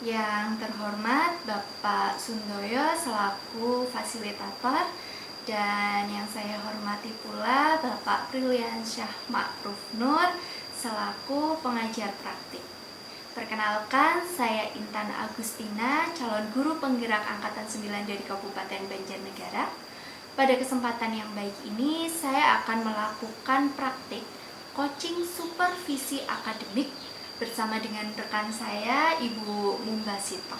Yang terhormat Bapak Sundoyo selaku fasilitator, dan yang saya hormati pula Bapak Priliansyah Ma'ruf Nur selaku pengajar praktik. Perkenalkan, saya Intan Agustina, calon guru penggerak Angkatan 9 dari Kabupaten Banjarnegara. Pada kesempatan yang baik ini, saya akan melakukan praktik coaching supervisi akademik bersama dengan rekan saya, Ibu Mumbasito.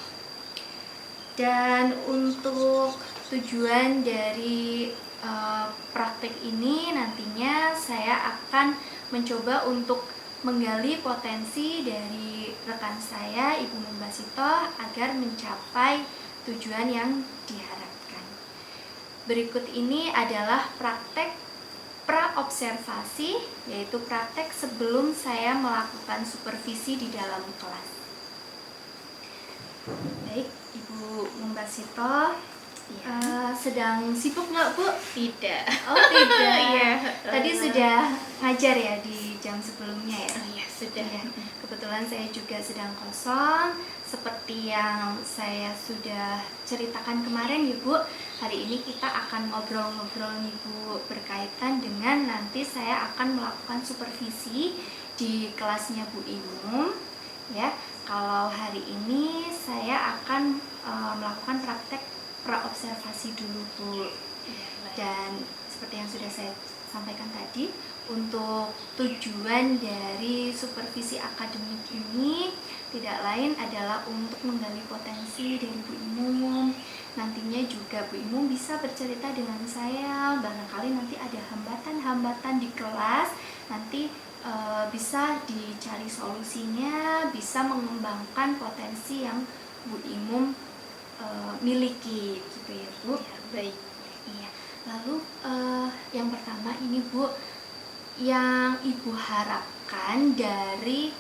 Dan untuk tujuan dari praktik ini nantinya saya akan mencoba untuk menggali potensi dari rekan saya, Ibu Mumbasito, agar mencapai tujuan yang diharapkan. Berikut ini adalah praktek pra-observasi, yaitu praktek sebelum saya melakukan supervisi di dalam kelas. Baik, Ibu Mumbasito, sedang sibuk nggak, Bu? Tidak. Oh, tidak. Iya. Tadi sudah ngajar ya di jam sebelumnya ya? Oh iya, sudah. Ya. Kebetulan saya juga sedang kosong. Seperti yang saya sudah ceritakan kemarin ya, Bu, hari ini kita akan ngobrol-ngobrol nih, Bu, berkaitan dengan nanti saya akan melakukan supervisi di kelasnya Bu Imum ya. Kalau hari ini saya akan melakukan praktek pra-observasi dulu, Bu. Dan seperti yang sudah saya sampaikan tadi, untuk tujuan dari supervisi akademik ini tidak lain adalah untuk menggali potensi dari Bu Imum. Nantinya juga Bu Imum bisa bercerita dengan saya, barangkali nanti ada hambatan-hambatan di kelas, nanti bisa dicari solusinya, bisa mengembangkan potensi yang Bu Imum miliki, gitu ya, Bu. Ya, baik. Iya. Lalu yang pertama ini, Bu, yang Ibu harapkan dari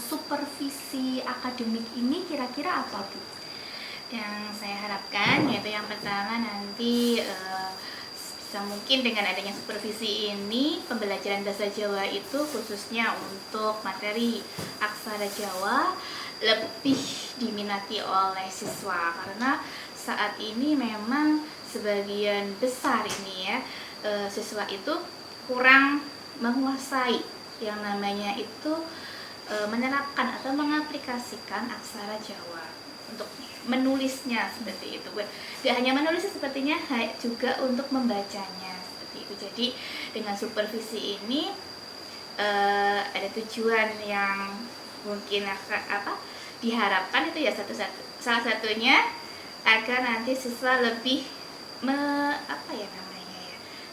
supervisi akademik ini kira-kira apa, Bu? Yang saya harapkan yaitu yang pertama nanti bisa mungkin dengan adanya supervisi ini pembelajaran bahasa Jawa itu khususnya untuk materi aksara Jawa lebih diminati oleh siswa, karena saat ini memang sebagian besar ini ya siswa itu kurang menguasai yang namanya itu menerapkan atau mengaplikasikan aksara Jawa untuk menulisnya seperti itu. Tidak hanya menulisnya sepertinya, juga untuk membacanya seperti itu. Jadi dengan supervisi ini ada tujuan yang mungkin diharapkan itu ya salah satunya agar nanti siswa lebih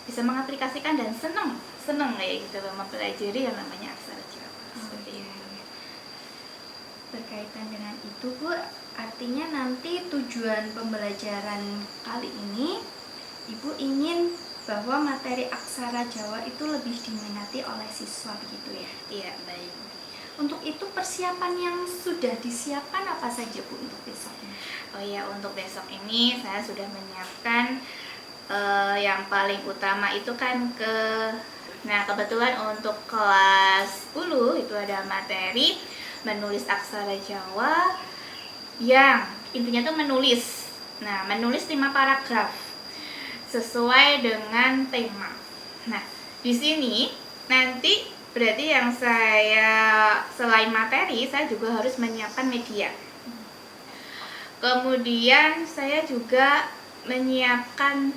bisa mengaplikasikan dan senang kayak gitu mempelajari yang namanya aksara Jawa seperti itu. Berkaitan dengan itu, Bu, artinya nanti tujuan pembelajaran kali ini Ibu ingin bahwa materi aksara Jawa itu lebih diminati oleh siswa, begitu ya? Iya, baik. Untuk itu persiapan yang sudah disiapkan apa saja, Bu, untuk besok ini? Oh iya, untuk besok ini saya sudah menyiapkan yang paling utama itu kan kebetulan untuk kelas 10 itu ada materi menulis aksara Jawa yang intinya tuh menulis. Nah, menulis 5 paragraf sesuai dengan tema. Nah, di sini nanti berarti yang saya selain materi, saya juga harus menyiapkan media. Kemudian saya juga menyiapkan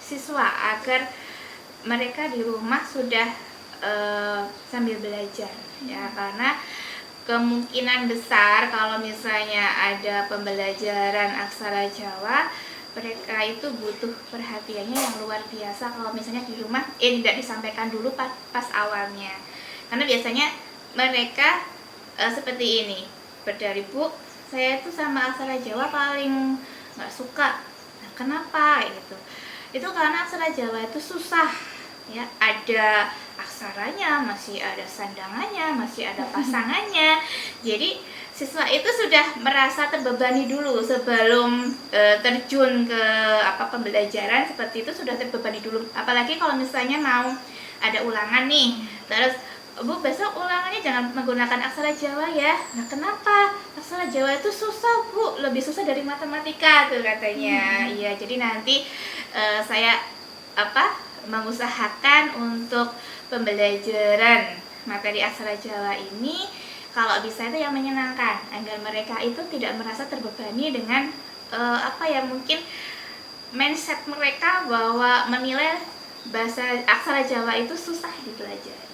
siswa agar mereka di rumah sudah sambil belajar ya, karena kemungkinan besar kalau misalnya ada pembelajaran aksara Jawa, mereka itu butuh perhatiannya yang luar biasa kalau misalnya di rumah tidak disampaikan dulu pas awalnya, karena biasanya mereka seperti ini, berdari, Bu, saya itu sama aksara Jawa paling nggak suka. Nah, kenapa gitu? Itu karena aksara Jawa itu susah ya, ada aksaranya, masih ada sandangannya, masih ada pasangannya. Jadi siswa itu sudah merasa terbebani dulu sebelum terjun ke pembelajaran seperti itu, sudah terbebani dulu. Apalagi kalau misalnya mau ada ulangan nih, terus Bu, besok ulangannya jangan menggunakan aksara Jawa ya. Nah, kenapa? Aksara Jawa itu susah, Bu. Lebih susah dari matematika tuh katanya. Iya, jadi nanti saya mengusahakan untuk pembelajaran materi aksara Jawa ini kalau bisa itu yang menyenangkan, agar mereka itu tidak merasa terbebani dengan mungkin mindset mereka bahwa menilai bahasa aksara Jawa itu susah dipelajari.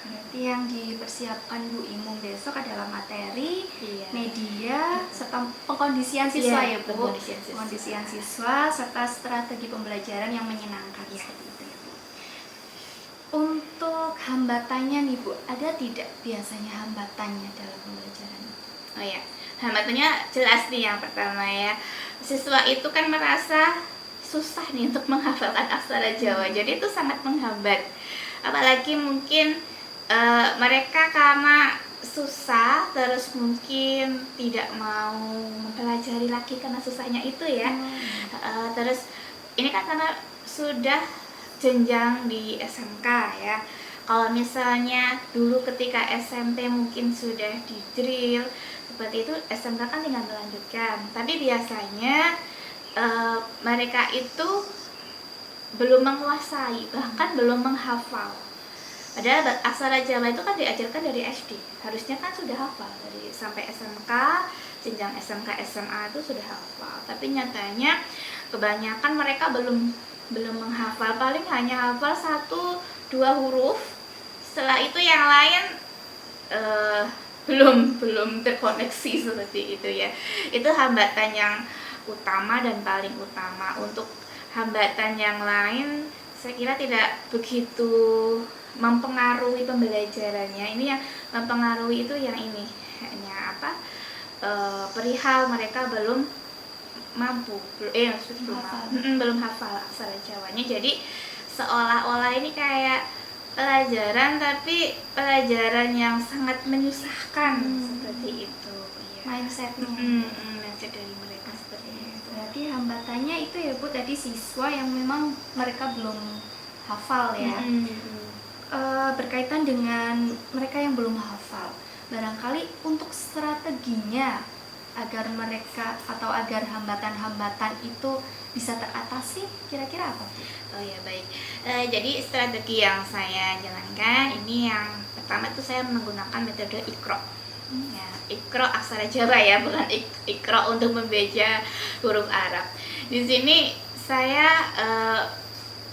Berarti yang dipersiapkan Bu Imung besok adalah materi, media, serta pengkondisian siswa ya Bu. Pengkondisian siswa serta strategi pembelajaran yang menyenangkan seperti itu ya Bu. Untuk hambatannya nih Bu, ada tidak biasanya hambatannya dalam pembelajaran? Oh ya, hambatannya jelas nih. Yang pertama ya, siswa itu kan merasa susah nih untuk menghafalkan aksara Jawa, jadi itu sangat menghambat. Apalagi mungkin mereka karena susah terus mungkin tidak mau mempelajari lagi karena susahnya itu ya. Terus ini kan karena sudah jenjang di SMK ya. Kalau misalnya dulu ketika SMP mungkin sudah di drill seperti itu, SMK kan tinggal melanjutkan. Tapi biasanya mereka itu belum menguasai, bahkan belum menghafal. Padahal aksara Jawa itu kan diajarkan dari SD, harusnya kan sudah hafal dari sampai SMK, jenjang SMK SMA itu sudah hafal. Tapi nyatanya kebanyakan mereka belum menghafal, paling hanya hafal 1-2 huruf. Setelah itu yang lain belum terkoneksi seperti itu ya. Itu hambatan yang utama dan paling utama. Untuk hambatan yang lain saya kira tidak begitu mempengaruhi pembelajarannya. Ini yang mempengaruhi itu yang ini, hanya perihal mereka belum hafal aksara Jawanya. Jadi seolah-olah ini kayak pelajaran, tapi pelajaran yang sangat menyusahkan seperti itu ya. Mindsetnya mindset dari mereka seperti itu. Berarti hambatannya itu ya Bu, tadi siswa yang memang mereka belum hafal ya. Berkaitan dengan mereka yang belum hafal, barangkali untuk strateginya agar mereka atau agar hambatan-hambatan itu bisa teratasi, kira-kira apa? Oh ya, baik. Jadi strategi yang saya jalankan ini, yang pertama itu saya menggunakan metode Iqra. Ya, Iqra aksara Jawa ya, bukan Iqra untuk membaca huruf Arab. Di sini saya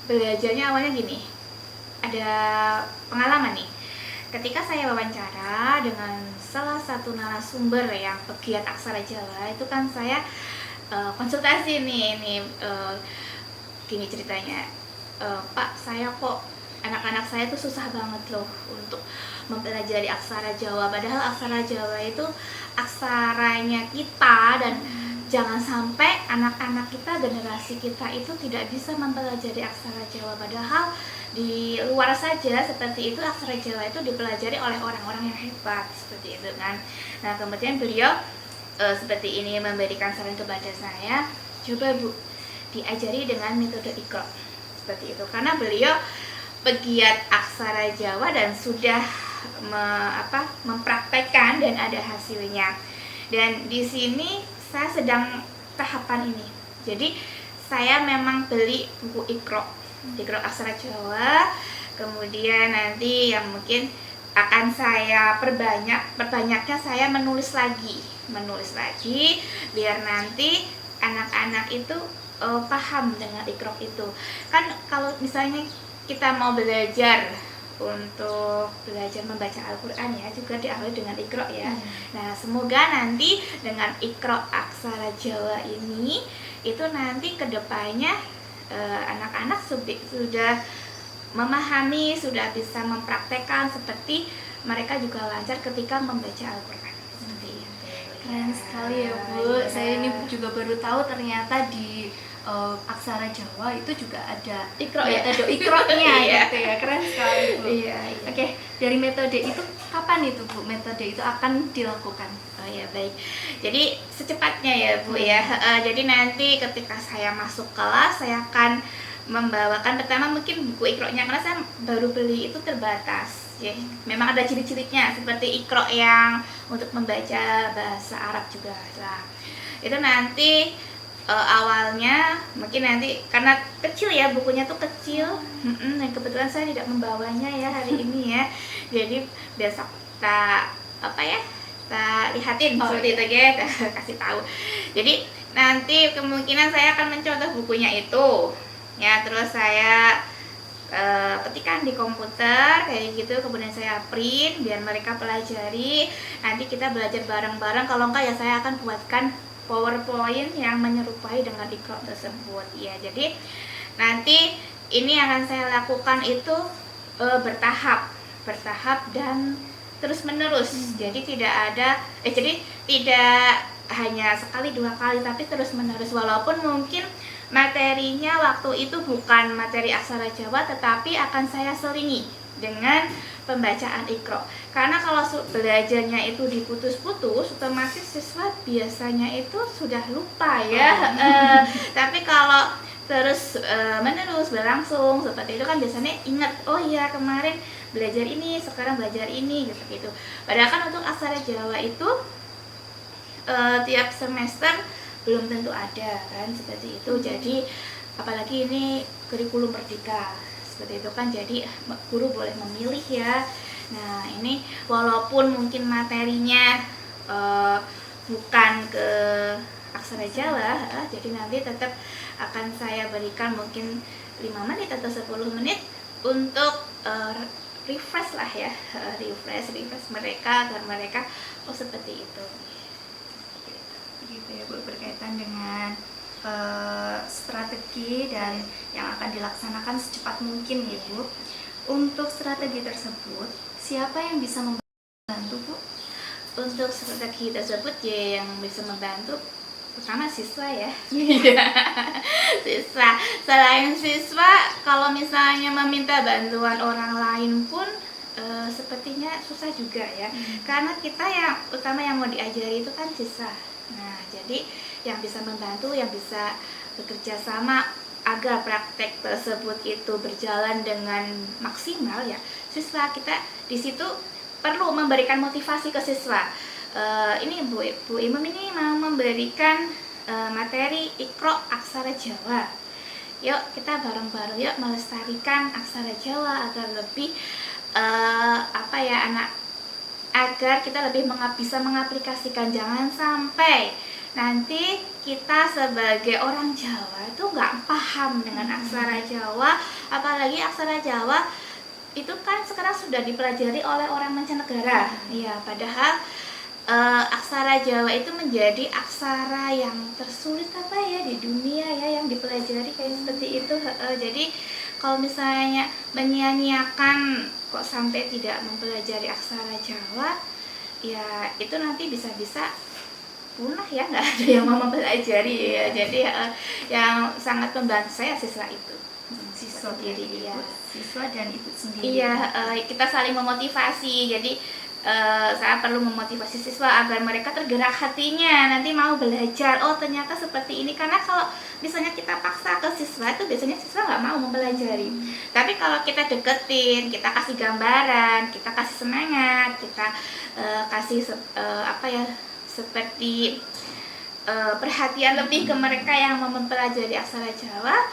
belajarnya awalnya gini. Ada pengalaman nih. Ketika saya wawancara dengan salah satu narasumber yang pegiat aksara Jawa, itu kan saya konsultasi nih gini ceritanya, Pak, saya kok anak-anak saya tuh susah banget loh untuk mempelajari aksara Jawa, padahal aksara Jawa itu aksaranya kita, dan jangan sampai anak-anak kita, generasi kita itu tidak bisa mempelajari aksara Jawa, padahal di luar saja seperti itu aksara Jawa itu dipelajari oleh orang-orang yang hebat seperti itu kan. Nah, kemudian beliau seperti ini memberikan saran kepada saya, coba Bu, diajari dengan metode Iqra seperti itu, karena beliau pegiat aksara Jawa dan sudah mempraktekkan dan ada hasilnya. Dan di sini saya sedang tahapan ini, jadi saya memang beli buku Iqra aksara Jawa, kemudian nanti yang mungkin akan saya perbanyaknya saya menulis lagi biar nanti anak-anak itu paham dengan Iqra itu. Kan kalau misalnya kita mau belajar untuk belajar membaca Al-Quran ya, juga diawali dengan Iqra ya. Nah, semoga nanti dengan Iqra aksara Jawa ini itu nanti kedepannya anak-anak sudah memahami, sudah bisa mempraktekkan seperti mereka juga lancar ketika membaca Al-Quran. Seperti itu. Keren sekali ya Bu. Saya ini juga baru tahu ternyata di aksara Jawa itu juga ada metode Iqra-nya gitu ya. Keren sekali Bu. Oke, dari metode itu kapan itu Bu metode itu akan dilakukan? Oh ya, baik. Jadi secepatnya ya Bu ya. Jadi nanti ketika saya masuk kelas, saya akan membawakan pertama mungkin buku Iqra-nya, karena saya baru beli itu terbatas ya. Memang ada ciri-cirinya seperti Iqra yang untuk membaca bahasa Arab juga lah. Itu nanti awalnya mungkin nanti karena kecil ya, bukunya tuh kecil, dan kebetulan saya tidak membawanya ya hari ini ya. Jadi besok tak lihatin seperti itu ya, kasih tahu. Jadi nanti kemungkinan saya akan mencontoh bukunya itu ya, terus saya ketikkan di komputer kayak gitu, kemudian saya print biar mereka pelajari. Nanti kita belajar bareng-bareng, kalau enggak ya saya akan buatkan PowerPoint yang menyerupai dengan Iqra tersebut ya. Jadi nanti ini akan saya lakukan itu bertahap dan terus menerus. Jadi jadi tidak hanya sekali dua kali, tapi terus menerus. Walaupun mungkin materinya waktu itu bukan materi aksara Jawa, tetapi akan saya selingi dengan pembacaan Iqra. Karena kalau belajarnya itu diputus-putus, otomatis siswa biasanya itu sudah lupa ya. Tapi kalau terus menerus berlangsung seperti itu kan biasanya ingat, oh iya kemarin belajar ini, sekarang belajar ini gitu gitu. Padahal kan untuk aksara Jawa itu tiap semester belum tentu ada kan, seperti itu. Jadi apalagi ini kurikulum merdeka seperti itu kan, jadi guru boleh memilih ya. Nah ini walaupun mungkin materinya bukan ke aksara Jawa, jadi nanti tetap akan saya berikan mungkin 5 menit atau 10 menit untuk refresh lah ya, refresh mereka agar mereka seperti itu. Gitu ya Bu, berkaitan dengan strategi dan yang akan dilaksanakan secepat mungkin ya Bu. Untuk strategi tersebut, siapa yang bisa membantu Bu? Untuk strategi tersebut ya yang bisa membantu pertama siswa ya. Siswa. Selain siswa, kalau misalnya meminta bantuan orang lain pun sepertinya susah juga ya. Karena kita yang utama yang mau diajari itu kan siswa. Nah, jadi yang bisa membantu, yang bisa bekerja sama agar praktek tersebut itu berjalan dengan maksimal ya siswa. Kita di situ perlu memberikan motivasi ke siswa. Ini Bu Imam ini mau memberikan materi Iqra aksara Jawa. Yuk kita bareng-bareng yuk melestarikan aksara Jawa agar lebih agar kita lebih bisa mengaplikasikan. Jangan sampai nanti kita sebagai orang Jawa itu nggak paham dengan aksara Jawa, apalagi aksara Jawa itu kan sekarang sudah dipelajari oleh orang mancanegara. Ya, padahal aksara Jawa itu menjadi aksara yang tersulit di dunia ya, yang dipelajari kayak seperti itu. Jadi kalau misalnya menyia-nyiakan kok sampai tidak mempelajari aksara Jawa, ya itu nanti bisa-bisa punah ya, nggak ada yang mau mempelajari ya. Jadi yang sangat membantu saya siswa itu. Siswa diri ya. Siswa dan ibu sendiri. Iya, kita saling memotivasi. Jadi saya perlu memotivasi siswa agar mereka tergerak hatinya nanti mau belajar. Oh ternyata seperti ini. Karena kalau misalnya kita paksa ke siswa itu biasanya siswa nggak mau mempelajari. Tapi kalau kita deketin, kita kasih gambaran, kita kasih semangat, kita kasih seperti perhatian lebih ke mereka yang mau mempelajari aksara Jawa,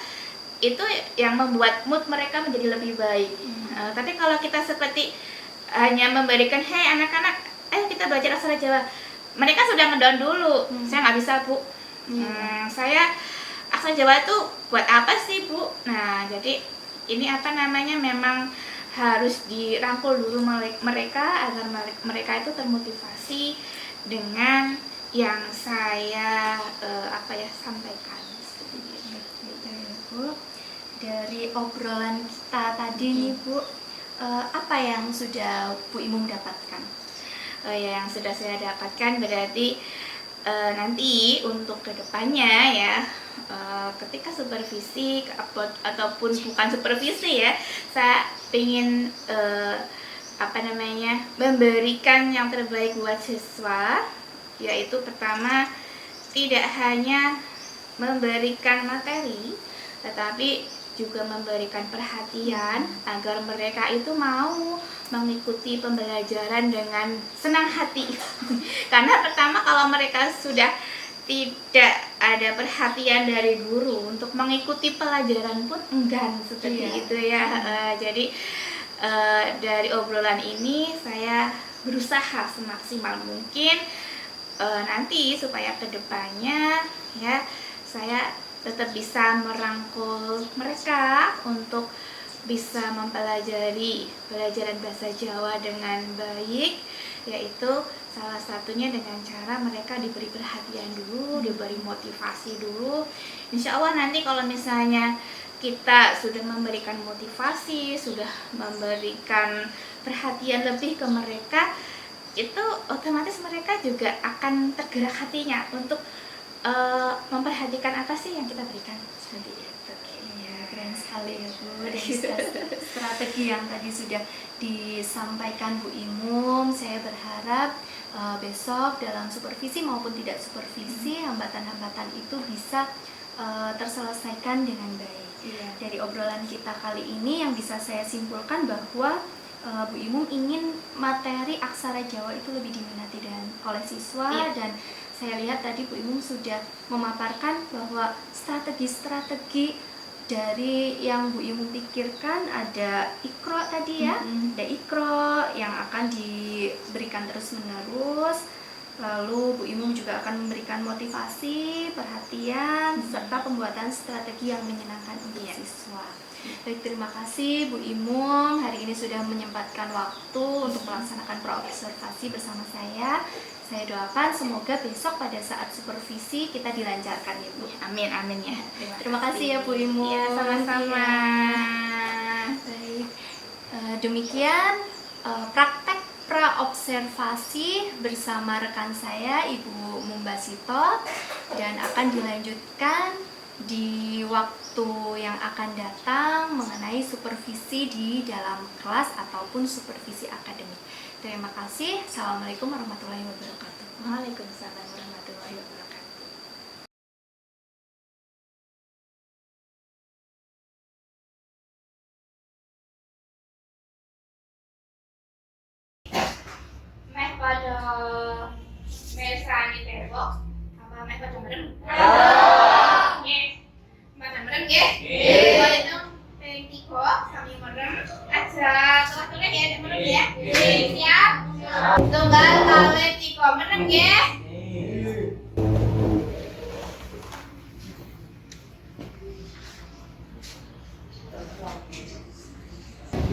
itu yang membuat mood mereka menjadi lebih baik. Tapi kalau kita seperti hanya memberikan, hei anak-anak, ayo kita belajar aksara Jawa, mereka sudah ngedown dulu. Saya nggak bisa Bu. Saya aksara Jawa itu buat apa sih Bu? Nah jadi ini memang harus dirangkul dulu mereka agar mereka itu termotivasi dengan yang saya sampaikan seperti itu. Bu, dari obrolan kita tadi nih Bu, apa yang sudah Bu Imum dapatkan? Yang sudah saya dapatkan berarti nanti untuk kedepannya ya, ketika supervisi ataupun bukan supervisi ya, saya ingin memberikan yang terbaik buat siswa, yaitu pertama tidak hanya memberikan materi, tetapi juga memberikan perhatian agar mereka itu mau mengikuti pembelajaran dengan senang hati. Karena pertama kalau mereka sudah tidak ada perhatian dari guru untuk mengikuti pelajaran pun enggan seperti itu ya. Jadi dari obrolan ini saya berusaha semaksimal mungkin nanti supaya kedepannya ya saya tetap bisa merangkul mereka untuk bisa mempelajari pelajaran bahasa Jawa dengan baik, yaitu salah satunya dengan cara mereka diberi perhatian dulu, diberi motivasi dulu. Insya Allah nanti kalau misalnya kita sudah memberikan motivasi, sudah memberikan perhatian lebih ke mereka, itu otomatis mereka juga akan tergerak hatinya untuk memperhatikan apa sih yang kita berikan seperti itu. Ya, keren sekali ya Bu, dan strategi yang tadi sudah disampaikan Bu Imum. Saya berharap besok dalam supervisi maupun tidak supervisi hambatan-hambatan itu bisa terselesaikan dengan baik. Dari obrolan kita kali ini yang bisa saya simpulkan bahwa Bu Imum ingin materi aksara Jawa itu lebih diminati oleh siswa, dan saya lihat tadi Bu Imum sudah memaparkan bahwa strategi-strategi dari yang Bu Imum pikirkan ada Iqro tadi ya, ada Iqro yang akan diberikan terus-menerus. Lalu Bu Imum juga akan memberikan motivasi, perhatian, serta pembuatan strategi yang menyenangkan untuk siswa. Baik, terima kasih Bu Imum hari ini sudah menyempatkan waktu untuk melaksanakan praobservasi bersama saya. Saya doakan semoga besok pada saat supervisi kita dilancarkan ya Bu. Amin, amin ya. Terima kasih ya Bu Imum. Ya, sama-sama. Baik, demikian praktek praobservasi bersama rekan saya Ibu Mumbasito, dan akan dilanjutkan di waktu yang akan datang mengenai supervisi di dalam kelas ataupun supervisi akademik. Terima kasih. Assalamualaikum warahmatullahi wabarakatuh. Waalaikumsalam warahmatullahi wabarakatuh. Meh pada mesani tembok apa meh pada merem? Nggih. Pada merem nggih? Nggih. Kalau itu ping 3 sami merem aja kelas-kelas ya ada merem ya. Siap? Tunggal kali 3 merem nggih?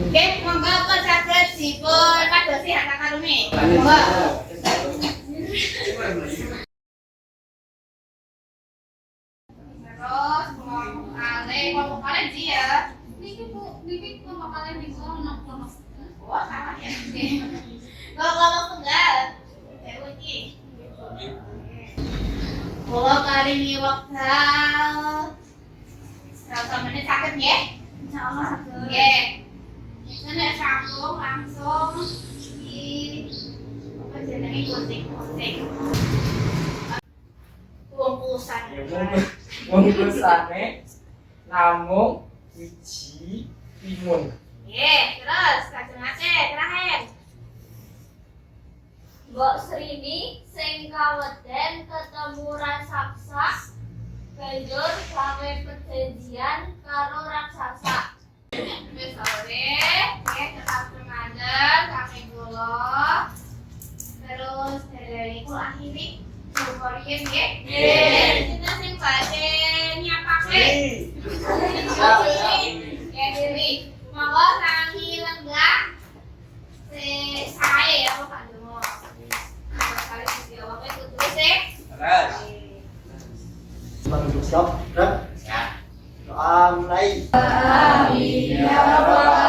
Oke, monggo kok saged dipun kadosi hak karune. Monggo. Terus ngomong kalian sih ya. Niki Bu, niki ngomong kalian di sono. Wah, sama ya. Kalau kelompok tunggal, iki. Kalau kali ini wekdal 100 menit sakit nggih? Insyaallah sakit. Nggih. Nek sambung langsung di apa jenenge gunting-gunting. Bungkusan. Bungkusane namung wiji timun. Nggih, terus kajengake terakhir. Mbok Srini sing kaweden ketemu raksasa banjur gawe perjanjian karo raksasa. Wis sore, nggih tetap semangat sampai kula. Terus dari kula akhiri Korean nggih. Nggih. Kita sing badhe nyapake. Ya diri. Monggo sami lenggah. Sae ya Pak Domo. Kali dijawabnya kudu sih. Terus. Bang Stop, doa mulai. Amin ya rabbal